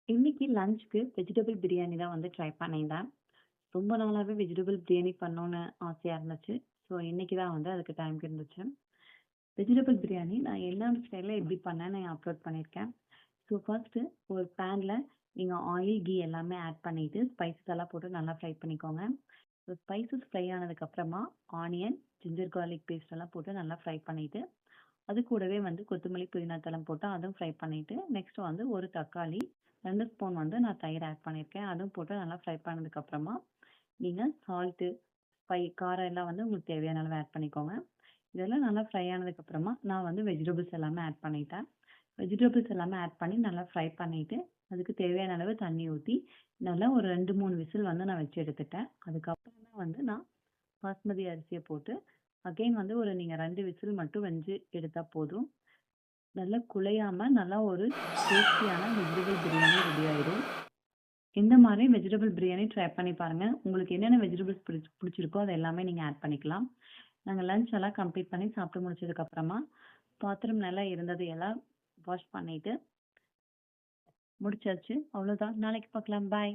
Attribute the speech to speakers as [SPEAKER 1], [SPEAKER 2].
[SPEAKER 1] இன்னைக்கு லஞ்சுக்கு வெஜிடபிள் பிரியாணி தான் வந்து ட்ரை பண்ணியிருந்தேன். ரொம்ப நாளாவே வெஜிடபிள் பிரியாணி பண்ணணும்னு ஆசையா இருந்துச்சு. ஸோ இன்னைக்கு தான் வந்து அதுக்கு டைம் இருந்துச்சு. வெஜிடபிள் பிரியாணி நான் என்னோட ஸ்டைல்ல எப்படி பண்ணேன்னு அப்லோட் பண்ணியிருக்கேன். ஸோ ஃபர்ஸ்ட்டு ஒரு பேன்ல நீங்க ஆயில், கீ எல்லாமே ஆட் பண்ணிட்டு, ஸ்பைசஸ் எல்லாம் போட்டு நல்லா ஃப்ரை பண்ணிக்கோங்க. ஸோ ஸ்பைசஸ் ஃப்ரை ஆனதுக்கப்புறமா ஆனியன், ஜிஞ்சர் கார்லிக் பேஸ்ட் எல்லாம் போட்டு நல்லா ஃப்ரை பண்ணிட்டு, அது கூடவே வந்து கொத்தமல்லி, புதினா தழை போட்டு அதுவும் ஃப்ரை பண்ணிட்டு, நெக்ஸ்ட் வந்து ஒரு தக்காளி, 2 ஸ்பூன் வந்து நான் தயிர் ஆட் பண்ணியிருக்கேன். அதுவும் போட்டு நல்லா ஃப்ரை பண்ணதுக்கப்புறமா, நீங்க சால்ட்டு, காரம் எல்லாம் வந்து உங்களுக்கு தேவையான அளவு ஆட் பண்ணிக்கோங்க. இதெல்லாம் நல்லா ஃப்ரை ஆனதுக்கப்புறமா, நான் வந்து வெஜிடபிள்ஸ் எல்லாமே ஆட் பண்ணிட்டேன். வெஜிடபிள்ஸ் எல்லாமே ஆட் பண்ணி நல்லா ஃப்ரை பண்ணிட்டு, அதுக்கு தேவையான அளவு தண்ணி ஊத்தி, நல்லா ஒரு 2, 3 விசில் வந்து நான் வச்சு எடுத்துட்டேன். அதுக்கப்புறம் தான் வந்து நான் பாஸ்மதி அரிசிய போட்டு, அகைன் வந்து ஒரு நீங்க 2 விசில் மட்டும் வச்சு எடுத்தா போதும். நல்லா குழையாம நல்லா ஒரு டேஸ்டியான வெஜிடபிள் பிரியாணி ரெடி ஆயிடும். இந்த மாதிரி வெஜிடபிள் பிரியாணி ட்ரை பண்ணி பாருங்க. உங்களுக்கு என்னென்ன வெஜிடபிள்ஸ் பிடிச்சிருக்கோ அது எல்லாமே நீங்க ஆட் பண்ணிக்கலாம். நாங்க லஞ்ச் எல்லாம் கம்ப்ளீட் பண்ணி சாப்பிட்டு முடிச்சதுக்கு அப்புறமா பாத்திரம் நல்லா இருந்தது எல்லாம் வாஷ் பண்ணிட்டு முடிச்சாச்சு. அவ்வளவுதான். நாளைக்கு பார்க்கலாம். பாய்.